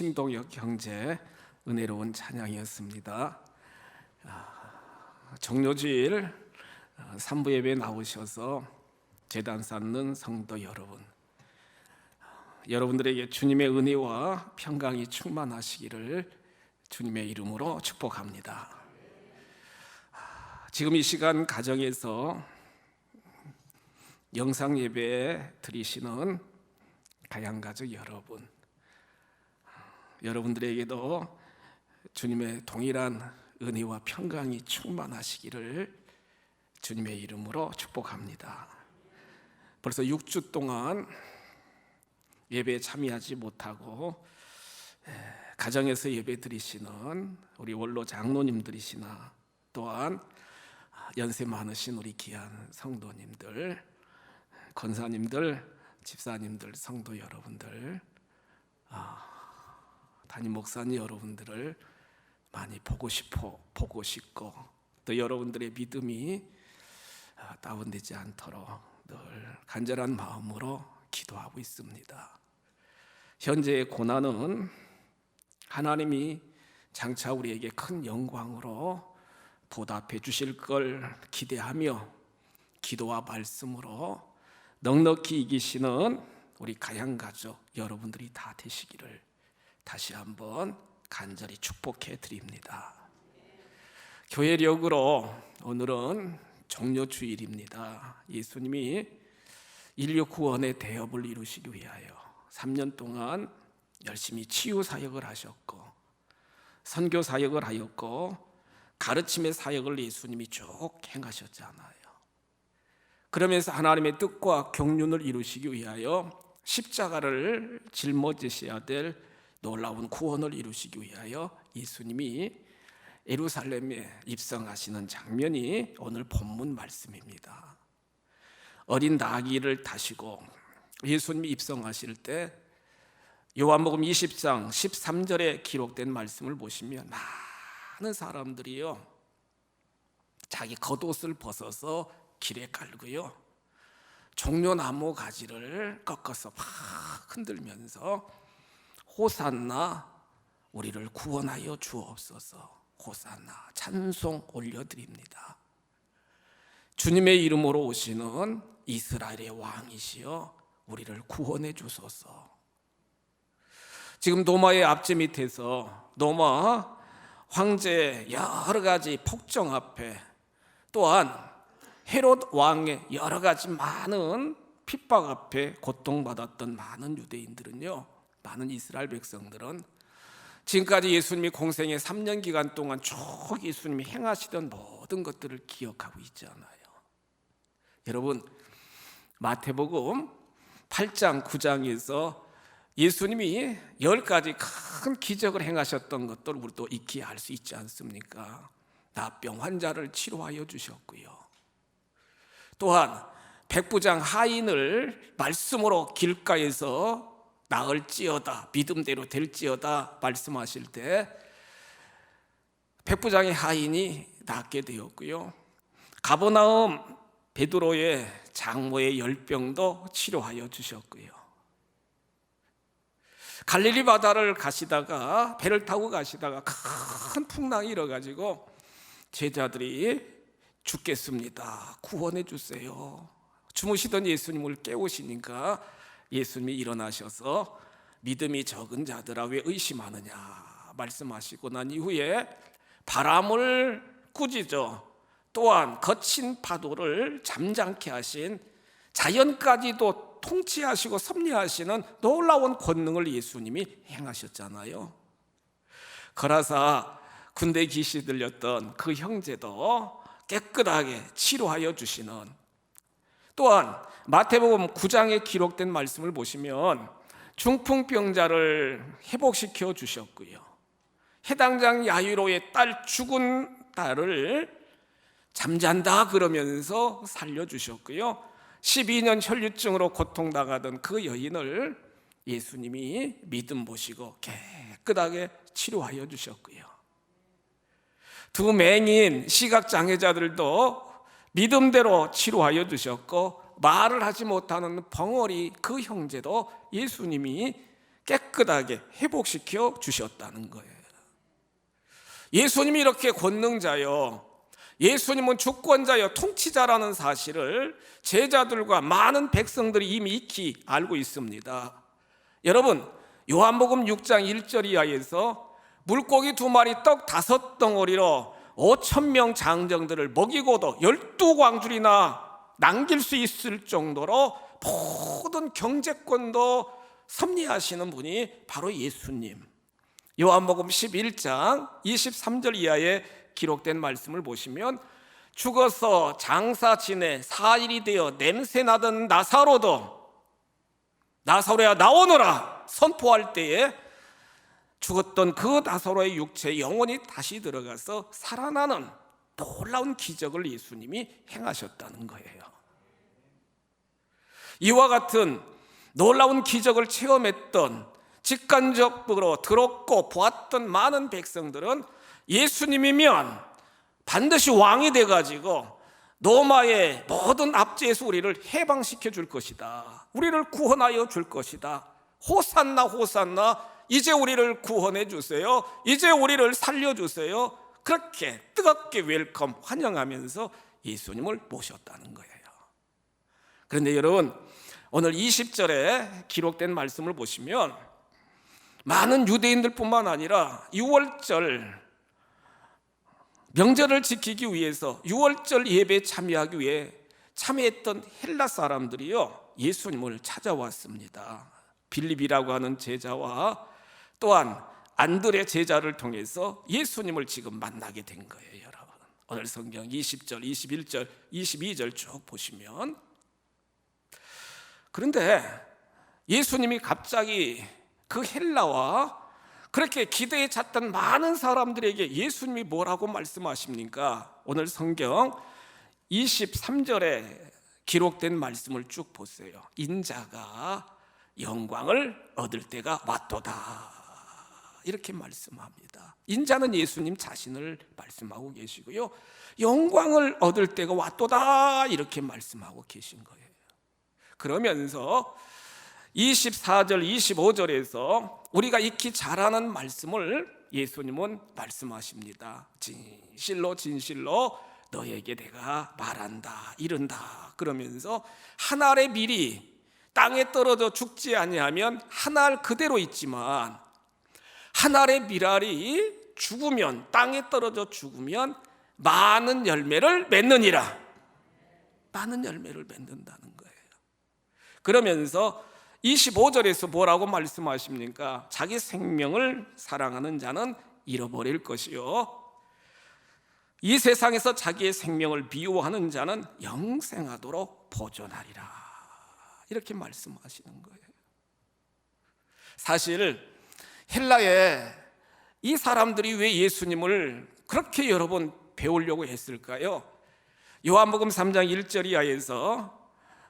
신동혁 형제 은혜로운 찬양이었습니다. 종료주일 3부 예배에 나오셔서 제단 쌓는 성도 여러분, 여러분들에게 주님의 은혜와 평강이 충만하시기를 주님의 이름으로 축복합니다. 지금 이 시간 가정에서 영상 예배 드리시는 가양가족 여러분, 여러분들에게도 주님의 동일한 은혜와 평강이 충만하시기를 주님의 이름으로 축복합니다. 벌써 6주 동안 예배에 참여하지 못하고 가정에서 예배 드리시는 우리 원로 장로님들이시나 또한 연세 많으신 우리 귀한 성도님들, 권사님들, 집사님들, 성도 여러분들, 담임 목사님 여러분들을 많이 보고 싶고 또 여러분들의 믿음이 다운되지 않도록 늘 간절한 마음으로 기도하고 있습니다. 현재의 고난은 하나님이 장차 우리에게 큰 영광으로 보답해 주실 걸 기대하며 기도와 말씀으로 넉넉히 이기시는 우리 가양가족 여러분들이 다 되시기를 다시 한번 간절히 축복해 드립니다. 교회력으로 오늘은 종료주일입니다. 예수님이 인류 구원의 대업을 이루시기 위하여 3년 동안 열심히 치유 사역을 하셨고 선교 사역을 하였고 가르침의 사역을 예수님이 쭉 행하셨잖아요. 그러면서 하나님의 뜻과 경륜을 이루시기 위하여 십자가를 짊어지셔야 될 놀라운 구원을 이루시기 위하여 예수님이 예루살렘에 입성하시는 장면이 오늘 본문 말씀입니다. 어린 나귀를 타시고 예수님이 입성하실 때 요한복음 20장 13절에 기록된 말씀을 보시면 많은 사람들이요 자기 겉옷을 벗어서 길에 깔고요 종려나무 가지를 꺾어서 막 흔들면서 호산나 우리를 구원하여 주옵소서, 호산나 찬송 올려드립니다. 주님의 이름으로 오시는 이스라엘의 왕이시여 우리를 구원해 주소서. 지금 노마의 앞제 밑에서 노마 황제의 여러 가지 폭정 앞에 또한 헤롯 왕의 여러 가지 많은 핍박 앞에 고통받았던 많은 유대인들은요, 많은 이스라엘 백성들은 지금까지 예수님이 공생의 3년 기간 동안 쭉 예수님이 행하시던 모든 것들을 기억하고 있잖아요. 여러분, 마태복음 8장 9장에서 예수님이 10가지 큰 기적을 행하셨던 것들 우리도 익히 알 수 있지 않습니까? 나병 환자를 치료하여 주셨고요, 또한 백부장 하인을 말씀으로 길가에서 나을지어다, 믿음대로 될지어다 말씀하실 때 백부장의 하인이 낫게 되었고요, 가버나움 베드로의 장모의 열병도 치료하여 주셨고요, 갈릴리 바다를 가시다가 배를 타고 가시다가 큰 풍랑이 일어가지고 제자들이 죽겠습니다, 구원해 주세요. 주무시던 예수님을 깨우시니까 예수님이 일어나셔서 믿음이 적은 자들아 왜 의심하느냐 말씀하시고 난 이후에 바람을 꾸짖어 또한 거친 파도를 잠잠케 하신 자연까지도 통치하시고 섭리하시는 놀라운 권능을 예수님이 행하셨잖아요. 거라사 군대 귀신 들렸던 그 형제도 깨끗하게 치료하여 주시는, 또한 마태복음 9장에 기록된 말씀을 보시면 중풍병자를 회복시켜 주셨고요, 해당장 야이로의 딸 죽은 딸을 잠잔다 그러면서 살려주셨고요, 12년 혈류증으로 고통당하던 그 여인을 예수님이 믿음 보시고 깨끗하게 치료하여 주셨고요, 두 맹인 시각장애자들도 믿음대로 치료하여 주셨고 말을 하지 못하는 벙어리 그 형제도 예수님이 깨끗하게 회복시켜 주셨다는 거예요. 예수님이 이렇게 권능자요, 예수님은 주권자요, 통치자라는 사실을 제자들과 많은 백성들이 이미 익히 알고 있습니다. 여러분, 요한복음 6장 1절 이하에서 물고기 2마리 떡 5덩어리로 5,000명 장정들을 먹이고도 12광줄이나 남길 수 있을 정도로 모든 경제권도 섭리하시는 분이 바로 예수님. 요한복음 11장 23절 이하에 기록된 말씀을 보시면, 죽어서 장사 지내 4일이 되어 냄새나던 나사로야 나오너라 선포할 때에 죽었던 그 나사로의 육체에 영혼이 다시 들어가서 살아나는 놀라운 기적을 예수님이 행하셨다는 거예요. 이와 같은 놀라운 기적을 체험했던, 직관적으로 들었고 보았던 많은 백성들은 예수님이면 반드시 왕이 돼가지고 로마의 모든 압제에서 우리를 해방시켜 줄 것이다, 우리를 구원하여 줄 것이다, 호산나 호산나, 이제 우리를 구원해 주세요, 이제 우리를 살려주세요, 그렇게 뜨겁게 웰컴 환영하면서 예수님을 모셨다는 거예요. 그런데 여러분, 오늘 20절에 기록된 말씀을 보시면 많은 유대인들뿐만 아니라 6월절 명절을 지키기 위해서 6월절 예배에 참여하기 위해 참여했던 헬라 사람들이요, 예수님을 찾아왔습니다. 빌립이라고 하는 제자와 또한 안드레 제자를 통해서 예수님을 지금 만나게 된 거예요. 여러분, 오늘 성경 20절, 21절, 22절 쭉 보시면, 그런데 예수님이 갑자기 그 헬라와 그렇게 기대에 찼던 많은 사람들에게 예수님이 뭐라고 말씀하십니까? 오늘 성경 23절에 기록된 말씀을 쭉 보세요. 인자가 영광을 얻을 때가 왔도다, 이렇게 말씀합니다. 인자는 예수님 자신을 말씀하고 계시고요, 영광을 얻을 때가 왔도다, 이렇게 말씀하고 계신 거예요. 그러면서 24절 25절에서 우리가 익히 잘 아는 말씀을 예수님은 말씀하십니다. 진실로 진실로 너에게 내가 말한다, 이른다, 그러면서 한 알의 밀이 땅에 떨어져 죽지 아니하면 한 알 그대로 있지만 한 알의 밀알이 죽으면, 땅에 떨어져 죽으면 많은 열매를 맺느니라. 많은 열매를 맺는다는 거예요. 그러면서 25절에서 뭐라고 말씀하십니까? 자기 생명을 사랑하는 자는 잃어버릴 것이요, 이 세상에서 자기의 생명을 미워하는 자는 영생하도록 보존하리라, 이렇게 말씀하시는 거예요. 사실 헬라에 이 사람들이 왜 예수님을 그렇게 여러 번 배우려고 했을까요? 요한복음 3장 1절 이하에서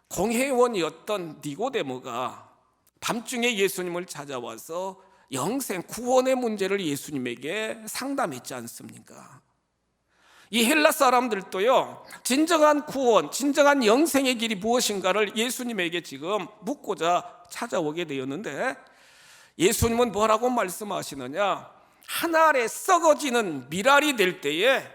공회원이었던 니고데모가 밤중에 예수님을 찾아와서 영생 구원의 문제를 예수님에게 상담했지 않습니까? 이 헬라 사람들도요, 진정한 구원, 진정한 영생의 길이 무엇인가를 예수님에게 지금 묻고자 찾아오게 되었는데, 예수님은 뭐라고 말씀하시느냐? 한 알에 썩어지는 밀알이 될 때에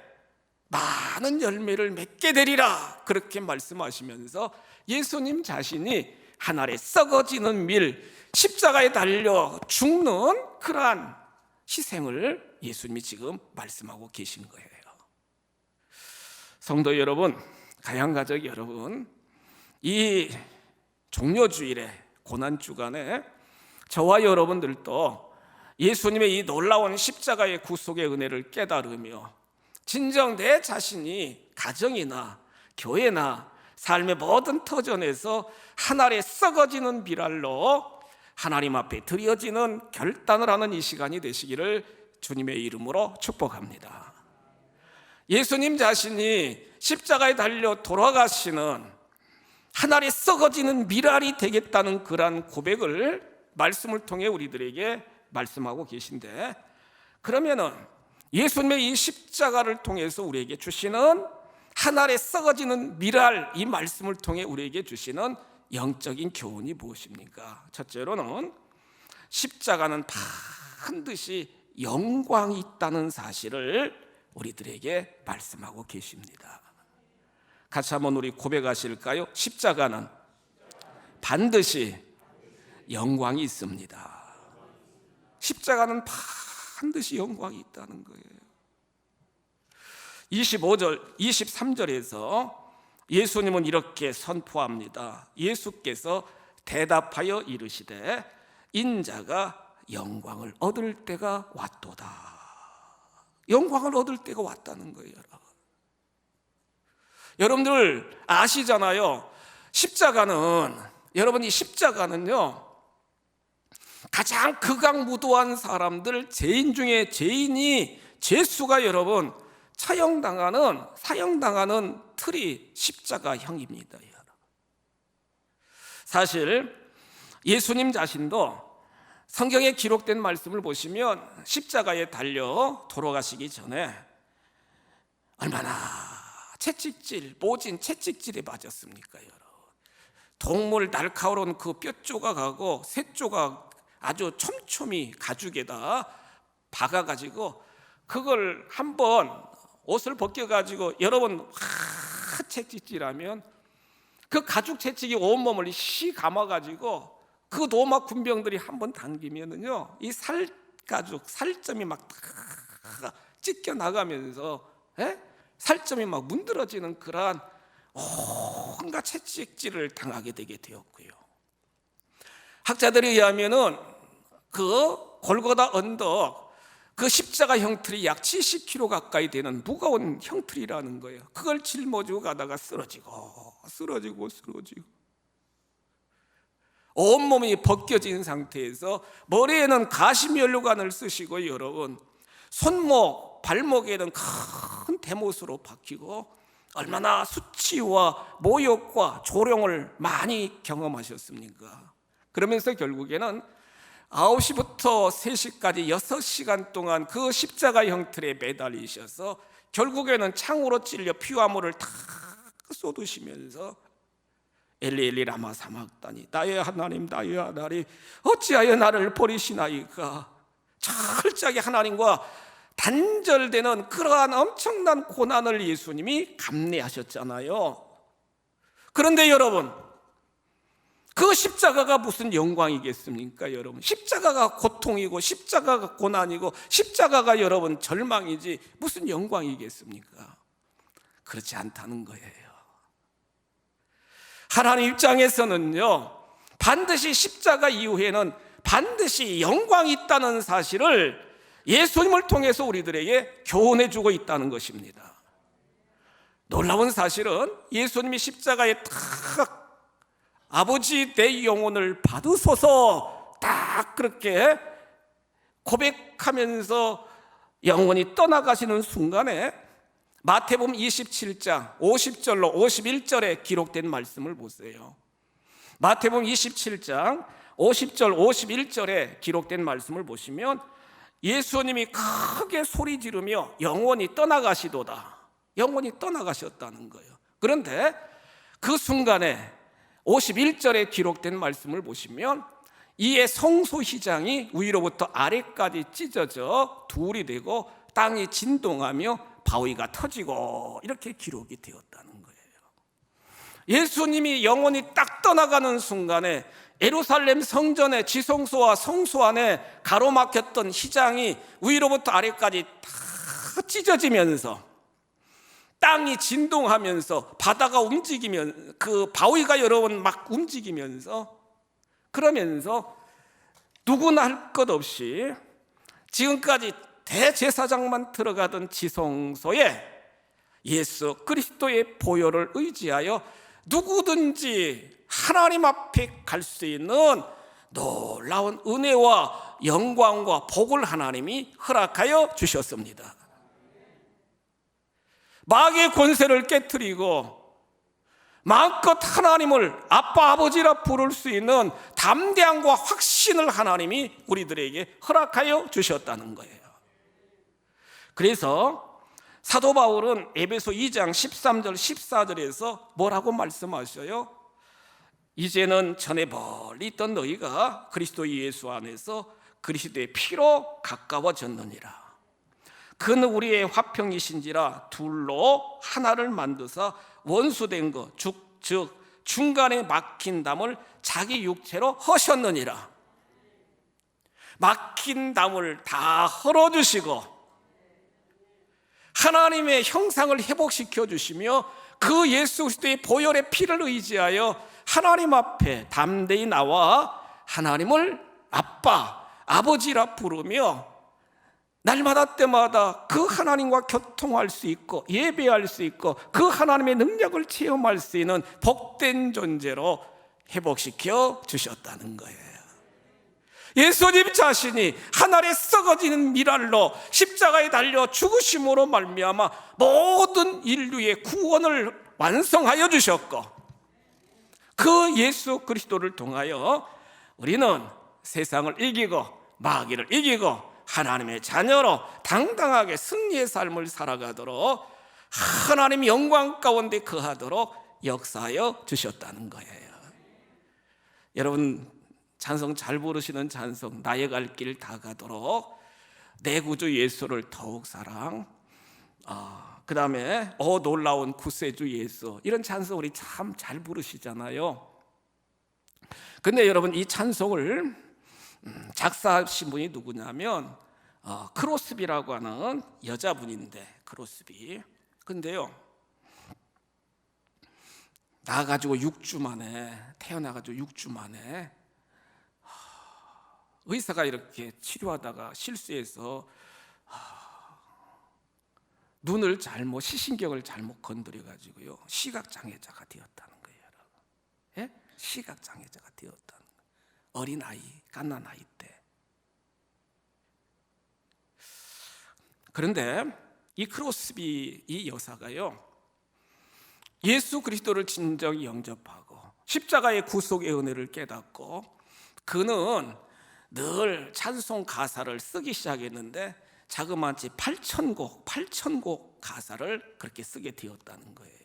많은 열매를 맺게 되리라, 그렇게 말씀하시면서 예수님 자신이 한 알에 썩어지는 밀, 십자가에 달려 죽는 그러한 희생을 예수님이 지금 말씀하고 계신 거예요. 성도 여러분, 가양가족 여러분, 이 종려주일에, 고난주간에 저와 여러분들도 예수님의 이 놀라운 십자가의 구속의 은혜를 깨달으며 진정 내 자신이 가정이나 교회나 삶의 모든 터전에서 한 알에 썩어지는 밀알로 하나님 앞에 드려지는 결단을 하는 이 시간이 되시기를 주님의 이름으로 축복합니다. 예수님 자신이 십자가에 달려 돌아가시는 한 알에 썩어지는 밀알이 되겠다는 그러한 고백을 말씀을 통해 우리들에게 말씀하고 계신데, 그러면은 예수님의 이 십자가를 통해서 우리에게 주시는 한 알에 썩어지는 밀알, 이 말씀을 통해 우리에게 주시는 영적인 교훈이 무엇입니까? 첫째로는 십자가는 반드시 영광이 있다는 사실을 우리들에게 말씀하고 계십니다. 같이 한번 우리 고백하실까요? 십자가는 반드시 영광이 있습니다. 십자가는 반드시 영광이 있다는 거예요. 25절, 23절에서 예수님은 이렇게 선포합니다. 예수께서 대답하여 이르시되 인자가 영광을 얻을 때가 왔도다. 영광을 얻을 때가 왔다는 거예요. 여러분들 아시잖아요. 십자가는, 여러분 이 십자가는요, 가장 극악무도한 사람들, 죄인 중에 죄인이, 죄수가 여러분 사형당하는 틀이 십자가형입니다. 사실 예수님 자신도 성경에 기록된 말씀을 보시면 십자가에 달려 돌아가시기 전에 얼마나 채찍질, 모진 채찍질에 맞았습니까, 여러분? 동물 날카로운 그 뼈 조각하고 새 조각 아주 촘촘히 가죽에다 박아가지고 그걸 한번 옷을 벗겨가지고 여러분 채찍질하면 그 가죽 채찍이 온몸을 시 감아가지고 그 로마 군병들이 한번 당기면은요, 이 살가죽, 살점이 막 찢겨 나가면서 살점이 막 문드러지는 그러한 온갖 채찍질을 당하게 되게 되었고요. 학자들에 의하면은 그 골고다 언덕, 그 십자가 형틀이 약 70kg 가까이 되는 무거운 형틀이라는 거예요. 그걸 짊어지고 가다가 쓰러지고 온몸이 벗겨진 상태에서 머리에는 가시면류관을 쓰시고 여러분 손목, 발목에는 큰 대못으로 박히고 얼마나 수치와 모욕과 조롱을 많이 경험하셨습니까? 그러면서 결국에는 9시부터 3시까지 6시간 동안 그 십자가 형틀에 매달리셔서 결국에는 창으로 찔려 피와 물을 다 쏟으시면서 엘리 엘리 라마 사막다니 나의 하나님 어찌하여 나를 버리시나이까, 철저하게 하나님과 단절되는 그러한 엄청난 고난을 예수님이 감내하셨잖아요. 그런데 여러분, 그 십자가가 무슨 영광이겠습니까? 여러분, 십자가가 고통이고 십자가가 고난이고 십자가가 여러분 절망이지 무슨 영광이겠습니까? 그렇지 않다는 거예요. 하나님 입장에서는요, 반드시 십자가 이후에는 반드시 영광이 있다는 사실을 예수님을 통해서 우리들에게 교훈해 주고 있다는 것입니다. 놀라운 사실은 예수님이 십자가에 딱 아버지 내 영혼을 받으소서 딱 그렇게 고백하면서 영혼이 떠나가시는 순간에 마태복음 27장 50절로 51절에 기록된 말씀을 보세요. 마태복음 27장 50절 51절에 기록된 말씀을 보시면 예수님이 크게 소리 지르며 영혼이 떠나가시도다, 영혼이 떠나가셨다는 거예요. 그런데 그 순간에 51절에 기록된 말씀을 보시면 이에 성소휘장이 위로부터 아래까지 찢어져 둘이 되고 땅이 진동하며 바위가 터지고 이렇게 기록이 되었다는 거예요. 예수님이 영혼이 딱 떠나가는 순간에 예루살렘 성전의 지성소와 성소 안에 가로막혔던 휘장이 위로부터 아래까지 다 찢어지면서 땅이 진동하면서 바다가 움직이면 그 바위가 여러분 막 움직이면서, 그러면서 누구나 할 것 없이 지금까지 대제사장만 들어가던 지성소에 예수 그리스도의 보혈을 의지하여 누구든지 하나님 앞에 갈 수 있는 놀라운 은혜와 영광과 복을 하나님이 허락하여 주셨습니다. 마귀의 권세를 깨트리고 마음껏 하나님을 아빠 아버지라 부를 수 있는 담대함과 확신을 하나님이 우리들에게 허락하여 주셨다는 거예요. 그래서 사도 바울은 에베소 2장 13절 14절에서 뭐라고 말씀하셔요? 이제는 전에 멀리 있던 너희가 그리스도 예수 안에서 그리스도의 피로 가까워졌느니라. 그는 우리의 화평이신지라 둘로 하나를 만드사 원수된 것 즉 중간에 막힌 담을 자기 육체로 허셨느니라. 막힌 담을 다 헐어주시고 하나님의 형상을 회복시켜 주시며 그 예수 그리스도의 보혈의 피를 의지하여 하나님 앞에 담대히 나와 하나님을 아빠, 아버지라 부르며 날마다 때마다 그 하나님과 교통할 수 있고 예배할 수 있고 그 하나님의 능력을 체험할 수 있는 복된 존재로 회복시켜 주셨다는 거예요. 예수님 자신이 하늘에 썩어지는 미랄로 십자가에 달려 죽으심으로 말미암아 모든 인류의 구원을 완성하여 주셨고, 그 예수 그리스도를 통하여 우리는 세상을 이기고 마귀를 이기고 하나님의 자녀로 당당하게 승리의 삶을 살아가도록 하나님 영광 가운데 거하도록 역사하여 주셨다는 거예요. 여러분 찬송 잘 부르시는 찬송, 나의 갈 길 다 가도록, 내 구주 예수를 더욱 사랑, 그 다음에 놀라운 구세주 예수, 이런 찬송 우리 참 잘 부르시잖아요. 근데 여러분 이 찬송을 작사하신 분이 누구냐면 크로스비라고 하는 여자분인데, 크로스비. 근데요 나가지고 6주 만에, 태어나가지고 6주 만에 의사가 이렇게 치료하다가 실수해서 눈을 잘못, 시신경을 잘못 건드려가지고요 시각장애자가 되었다는 거예요. 예? 시각장애자가 되었다는 거예요. 어린아이, 갓난아이 때. 그런데 이 크로스비 이 여사가요 예수 그리스도를 진정 영접하고 십자가의 구속의 은혜를 깨닫고 그는 늘 찬송 가사를 쓰기 시작했는데 자그마치 8,000곡 가사를 그렇게 쓰게 되었다는 거예요.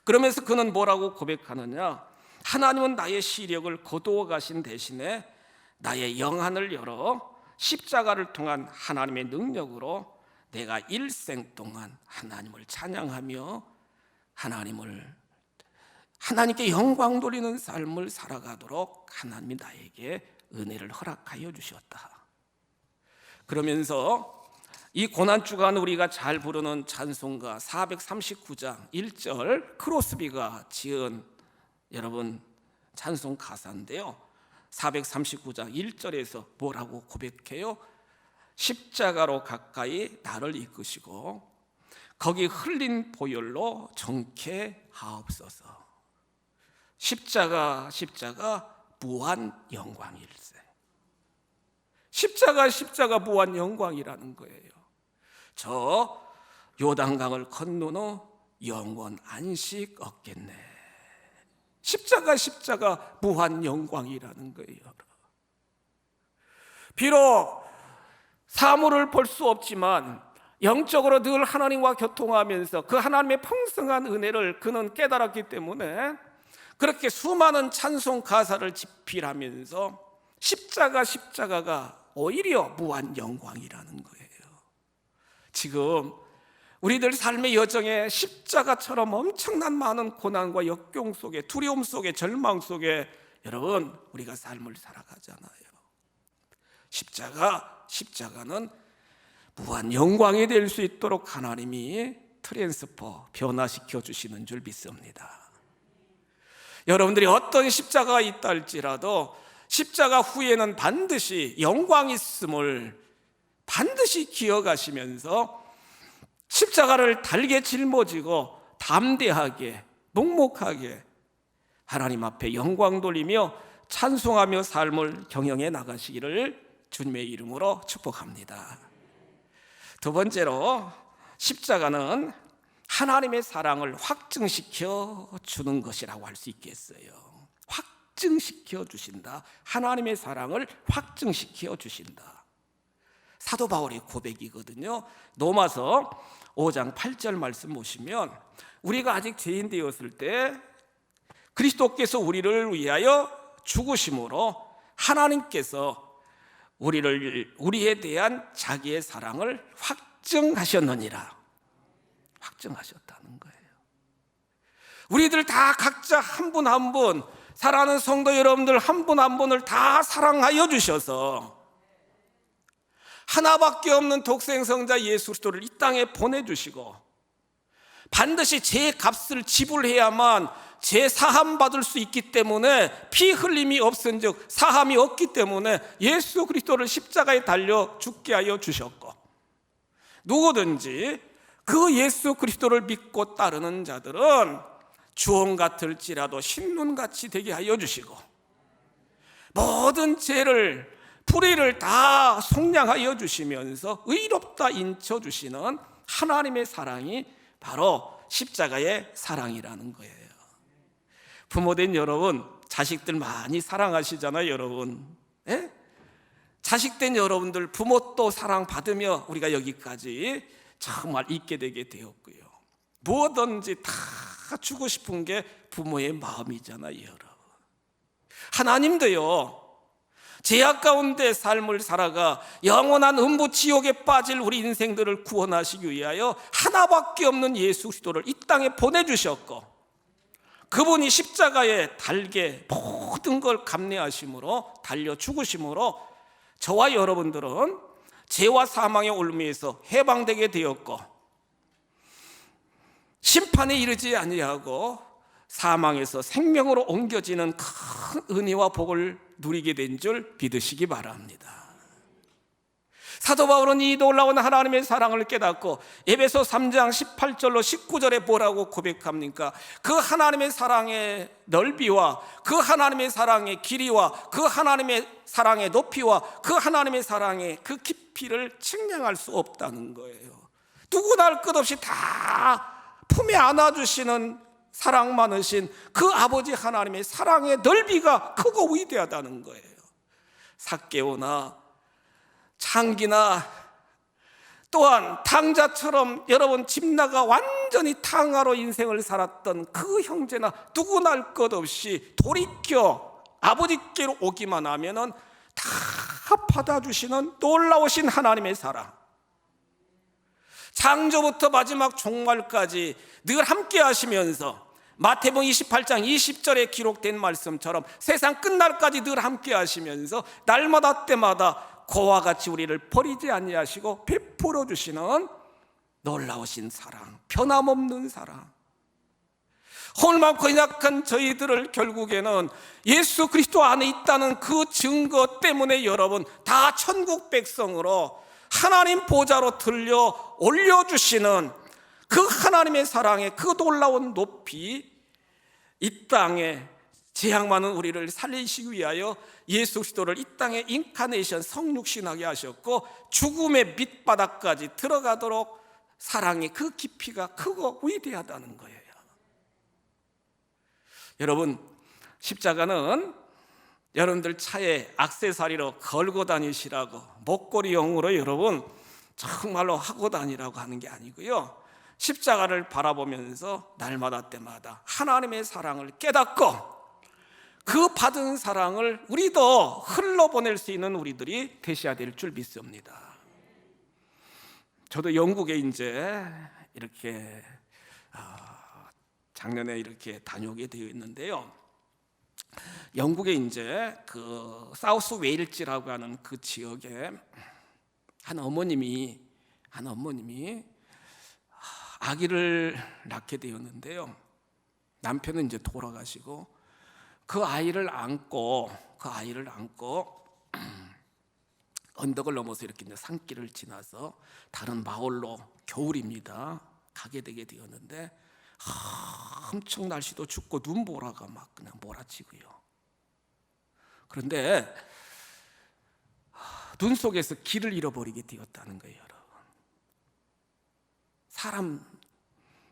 그러면서 그는 뭐라고 고백하느냐? 하나님은 나의 시력을 거두어 가신 대신에 나의 영안을 열어 십자가를 통한 하나님의 능력으로 내가 일생 동안 하나님을 찬양하며 하나님께 영광 돌리는 삶을 살아가도록 하나님이 나에게 은혜를 허락하여 주셨다. 그러면서 이 고난주간 우리가 잘 부르는 찬송가 439장 1절, 크로스비가 지은 여러분 찬송 가사인데요 439장 1절에서 뭐라고 고백해요? 십자가로 가까이 나를 이끄시고 거기 흘린 보혈로 정케 하옵소서. 십자가 무한 영광일세. 십자가 무한 영광이라는 거예요. 저 요단강을 건넌 후 영원 안식 얻겠네. 십자가 무한 영광이라는 거예요. 비록 사물을 볼 수 없지만 영적으로 늘 하나님과 교통하면서 그 하나님의 풍성한 은혜를 그는 깨달았기 때문에 그렇게 수많은 찬송 가사를 집필하면서 십자가가 오히려 무한 영광이라는 거예요. 지금 우리들 삶의 여정에 십자가처럼 엄청난 많은 고난과 역경 속에, 두려움 속에, 절망 속에 여러분 우리가 삶을 살아가잖아요. 십자가는 무한 영광이 될 수 있도록 하나님이 트랜스퍼, 변화시켜 주시는 줄 믿습니다. 여러분들이 어떤 십자가가 있다 할지라도 십자가 후에는 반드시 영광이 있음을 반드시 기억하시면서 십자가를 달게 짊어지고 담대하게 묵묵하게 하나님 앞에 영광 돌리며 찬송하며 삶을 경영해 나가시기를 주님의 이름으로 축복합니다. 두 번째로 십자가는 하나님의 사랑을 확증시켜 주는 것이라고 할 수 있겠어요. 확증시켜 주신다. 하나님의 사랑을 확증시켜 주신다. 사도 바울의 고백이거든요. 로마서 5장 8절 말씀 보시면 우리가 아직 죄인 되었을 때 그리스도께서 우리를 위하여 죽으심으로 하나님께서 우리에 대한 자기의 사랑을 확증하셨느니라. 확증하셨다는 거예요. 우리들 다 각자 한 분 한 분, 사랑하는 성도 여러분들 한 분 한 분을 다 사랑하여 주셔서 하나밖에 없는 독생성자 예수 그리스도를 이 땅에 보내주시고, 반드시 제 값을 지불해야만 제 사함 받을 수 있기 때문에, 피 흘림이 없은즉 사함이 없기 때문에 예수 그리스도를 십자가에 달려 죽게 하여 주셨고, 누구든지 그 예수 그리스도를 믿고 따르는 자들은 주홍 같을지라도 신눈같이 되게 하여 주시고, 모든 죄를 불의를 다 속량하여 주시면서 의롭다 인쳐 주시는 하나님의 사랑이 바로 십자가의 사랑이라는 거예요. 부모된 여러분, 자식들 많이 사랑하시잖아요, 여러분. 예? 자식된 여러분들 부모 또 사랑받으며 우리가 여기까지 정말 있게 되게 되었고요. 무엇든지 다 주고 싶은 게 부모의 마음이잖아요, 여러분. 하나님도요, 죄악 가운데 삶을 살아가 영원한 음부 지옥에 빠질 우리 인생들을 구원하시기 위하여 하나밖에 없는 예수 그리스도를 이 땅에 보내주셨고, 그분이 십자가에 달게 모든 걸 감내하심으로, 달려 죽으심으로 저와 여러분들은 죄와 사망의 올무에서 해방되게 되었고, 심판에 이르지 아니하고 사망에서 생명으로 옮겨지는 큰 은혜와 복을 누리게 된 줄 믿으시기 바랍니다. 사도 바울은 이 놀라운 하나님의 사랑을 깨닫고 에베소 3장 18절로 19절에 뭐라고 고백합니까? 그 하나님의 사랑의 넓이와 그 하나님의 사랑의 길이와 그 하나님의 사랑의 높이와 그 하나님의 사랑의 그 깊이를 측량할 수 없다는 거예요. 누구나 할 것 없이 다 품에 안아주시는 사랑 많으신 그 아버지 하나님의 사랑의 넓이가 크고 위대하다는 거예요. 삭개오나 창기나 또한 탕자처럼 여러분 집 나가 완전히 탕화로 인생을 살았던 그 형제나 누구나 할 것 없이 돌이켜 아버지께로 오기만 하면은 다 받아주시는 놀라우신 하나님의 사랑, 창조부터 마지막 종말까지 늘 함께 하시면서 마태복음 28장 20절에 기록된 말씀처럼 세상 끝날까지 늘 함께 하시면서 날마다 때마다 그와 같이 우리를 버리지 아니하시고 베풀어 주시는 놀라우신 사랑, 변함없는 사랑. 홀만큼 약한 저희들을 결국에는 예수 그리스도 안에 있다는 그 증거 때문에 여러분 다 천국 백성으로 하나님 보좌로 들려 올려주시는 그 하나님의 사랑의 그 놀라운 높이, 이 땅에 죄악 많은 우리를 살리시기 위하여 예수 그리스도를 이 땅에 인카네이션 성육신하게 하셨고, 죽음의 밑바닥까지 들어가도록 사랑의 그 깊이가 크고 위대하다는 거예요. 여러분, 십자가는 여러분들 차에 액세서리로 걸고 다니시라고, 목걸이용으로 여러분 정말로 하고 다니라고 하는 게 아니고요, 십자가를 바라보면서 날마다 때마다 하나님의 사랑을 깨닫고 그 받은 사랑을 우리도 흘러보낼 수 있는 우리들이 되셔야 될 줄 믿습니다. 저도 영국에 이제 이렇게 작년에 이렇게 다녀오게 되어 있는데요, 영국에 이제 그 사우스 웨일즈라고 하는 그 지역에 한 어머님이 아기를 낳게 되었는데요, 남편은 이제 돌아가시고 그 아이를 안고 언덕을 넘어서 이렇게 이제 산길을 지나서 다른 마을로, 겨울입니다, 가게 되게 되었는데 엄청 날씨도 춥고 눈보라가 막 그냥 몰아치고요. 그런데 눈 속에서 길을 잃어버리게 되었다는 거예요, 여러분.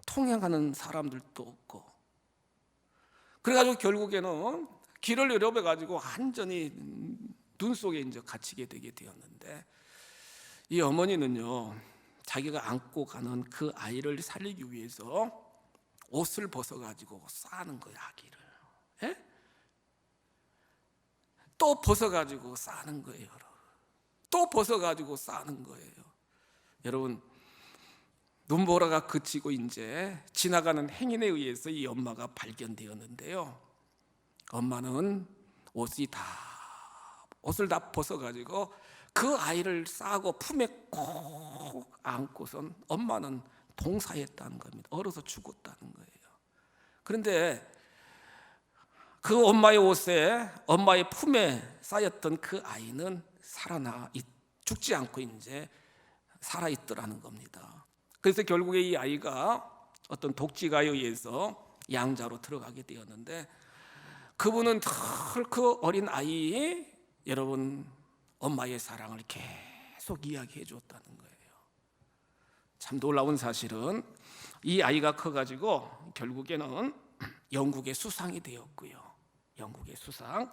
통행하는 사람들도 없고, 그래가지고 결국에는 길을 잃어버려가지고 완전히 눈 속에 이제 갇히게 되게 되었는데, 이 어머니는요, 자기가 안고 가는 그 아이를 살리기 위해서 옷을 벗어가지고 싸는 거예요, 아기를. 예? 또 벗어가지고 싸는 거예요. 또 벗어가지고 싸는 거예요. 여러분, 눈보라가 그치고 이제 지나가는 행인에 의해서 이 엄마가 발견되었는데요. 엄마는 옷을 다 벗어가지고 그 아이를 싸고 품에 꼭 안고선 엄마는 동사했다는 겁니다. 얼어서 죽었다는 거예요. 그런데 그 엄마의 옷에, 엄마의 품에 쌓였던 그 아이는 죽지 않고 이제 살아있더라는 겁니다. 그래서 결국에 이 아이가 어떤 독지가에 의해서 양자로 들어가게 되었는데, 그분은 그 어린 아이, 여러분, 엄마의 사랑을 계속 이야기해 줬다는 거예요. 참 놀라운 사실은 이 아이가 커가지고 결국에는 영국의 수상이 되었고요. 영국의 수상,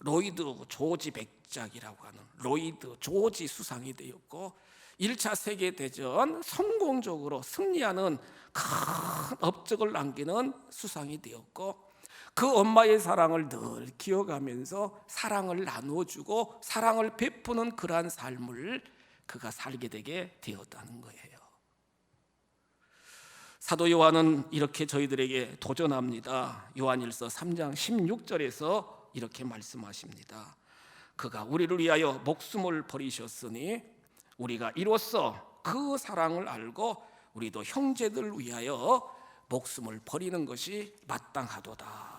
로이드 조지 백작이라고 하는 로이드 조지 수상이 되었고, 1차 세계대전 성공적으로 승리하는 큰 업적을 남기는 수상이 되었고, 그 엄마의 사랑을 늘 기억하면서 사랑을 나누어주고 사랑을 베푸는 그러한 삶을 그가 살게 되게 되었다는 거예요. 사도 요한은 이렇게 저희들에게 도전합니다. 요한일서 3장 16절에서 이렇게 말씀하십니다. 그가 우리를 위하여 목숨을 버리셨으니 우리가 이로써 그 사랑을 알고 우리도 형제들을 위하여 목숨을 버리는 것이 마땅하도다.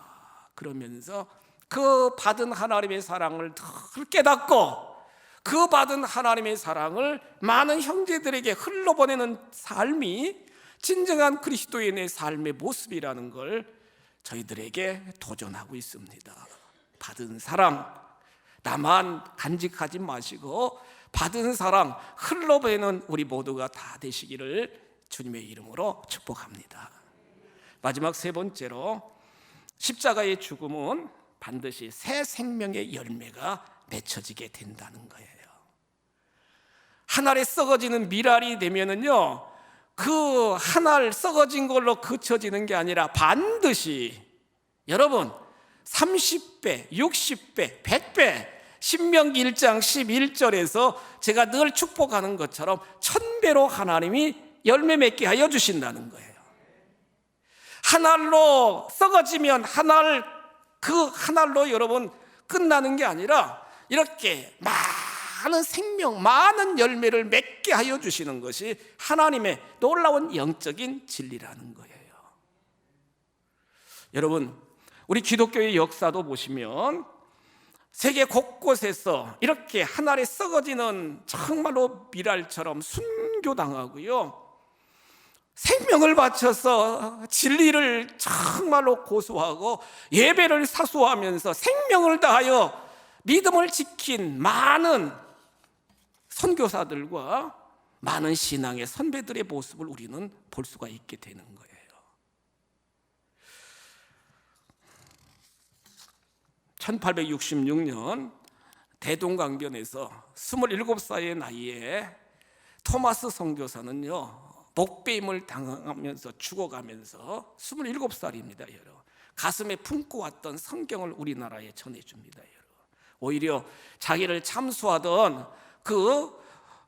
그러면서 그 받은 하나님의 사랑을 늘 깨닫고 그 받은 하나님의 사랑을 많은 형제들에게 흘러보내는 삶이 진정한 그리스도인의 삶의 모습이라는 걸 저희들에게 도전하고 있습니다. 받은 사랑 나만 간직하지 마시고 받은 사랑 흘러보내는 우리 모두가 다 되시기를 주님의 이름으로 축복합니다. 마지막 세 번째로, 십자가의 죽음은 반드시 새 생명의 열매가 맺혀지게 된다는 거예요. 한 알에 썩어지는 밀알이 되면은요, 그 한 알 썩어진 걸로 그쳐지는 게 아니라 반드시, 여러분, 30배, 60배, 100배, 신명기 1장 11절에서 제가 늘 축복하는 것처럼 1000배로 하나님이 열매 맺게 하여 주신다는 거예요. 한 알로 썩어지면 그 한 알로 여러분 끝나는 게 아니라 이렇게 많은 생명, 많은 열매를 맺게 하여 주시는 것이 하나님의 놀라운 영적인 진리라는 거예요. 여러분, 우리 기독교의 역사도 보시면 세계 곳곳에서 이렇게 한 알에 썩어지는 정말로 밀알처럼 순교당하고요, 생명을 바쳐서 진리를 정말로 고수하고 예배를 사수하면서 생명을 다하여 믿음을 지킨 많은 선교사들과 많은 신앙의 선배들의 모습을 우리는 볼 수가 있게 되는 거예요. (1866년) 대동강변에서 27살의 나이에 토마스 선교사는요, 목배임을 당하면서 죽어가면서 27살입니다. 여러분, 가슴에 품고 왔던 성경을 우리나라에 전해줍니다. 여러분, 오히려 자기를 참수하던 그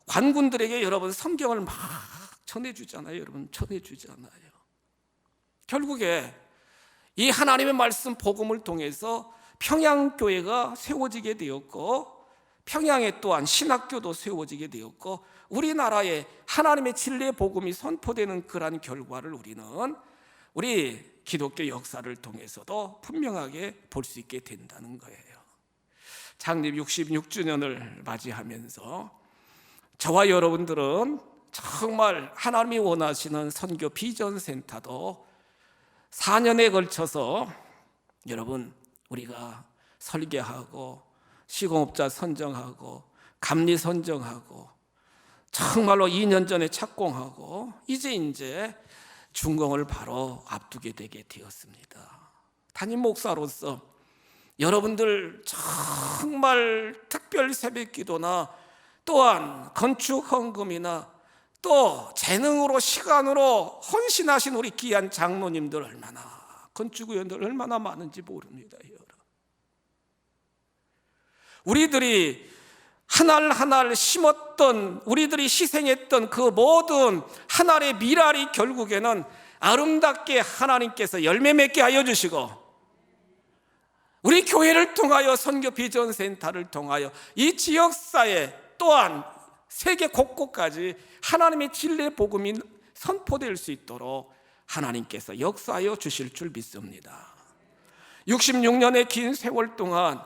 관군들에게 여러분 성경을 막 전해주잖아요. 여러분, 전해주잖아요. 결국에 이 하나님의 말씀 복음을 통해서 평양교회가 세워지게 되었고, 평양에 또한 신학교도 세워지게 되었고, 우리나라에 하나님의 진리의 복음이 선포되는 그러한 결과를 우리 기독교 역사를 통해서도 분명하게 볼 수 있게 된다는 거예요. 창립 66주년을 맞이하면서 저와 여러분들은 정말 하나님이 원하시는 선교 비전 센터도 4년에 걸쳐서 여러분 우리가 설계하고 시공업자 선정하고 감리 선정하고 정말로 2년 전에 착공하고 이제 준공을 바로 앞두게 되게 되었습니다. 담임 목사로서 여러분들 정말 특별 새벽기도나 또한 건축 헌금이나 또 재능으로 시간으로 헌신하신 우리 귀한 장로님들 얼마나 건축위원들 얼마나 많은지 모릅니다. 여러분, 우리들이 한 알 한 알 심었던, 우리들이 희생했던 그 모든 한 알의 밀알이 결국에는 아름답게 하나님께서 열매 맺게 하여 주시고, 우리 교회를 통하여 선교 비전 센터를 통하여 이 지역사회 또한 세계 곳곳까지 하나님의 진리의 복음이 선포될 수 있도록 하나님께서 역사하여 주실 줄 믿습니다. 66년의 긴 세월 동안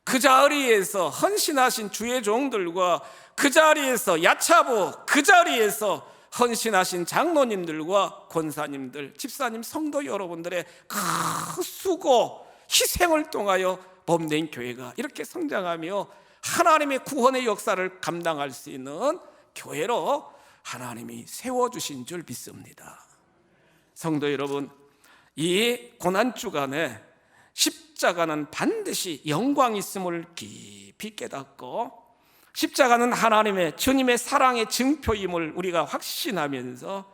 그 자리에서 헌신하신 주의 종들과 그 자리에서 야차부, 그 자리에서 헌신하신 장로님들과 권사님들, 집사님, 성도 여러분들의 큰 수고, 희생을 통하여 범대인 교회가 이렇게 성장하며 하나님의 구원의 역사를 감당할 수 있는 교회로 하나님이 세워주신 줄 믿습니다. 성도 여러분, 이 고난주간에 십자가는 반드시 영광이 있음을 깊이 깨닫고, 십자가는 하나님의, 주님의 사랑의 증표임을 우리가 확신하면서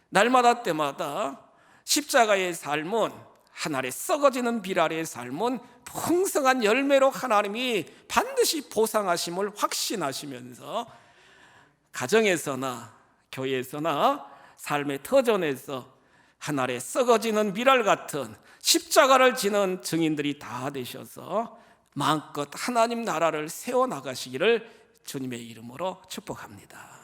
날마다 때마다 십자가의 삶은, 하늘에 썩어지는 비랄의 삶은 풍성한 열매로 하나님이 반드시 보상하심을 확신하시면서 가정에서나 교회에서나 삶의 터전에서 하늘에 썩어지는 비랄 같은 십자가를 지는 증인들이 다 되셔서 마음껏 하나님 나라를 세워나가시기를 주님의 이름으로 축복합니다.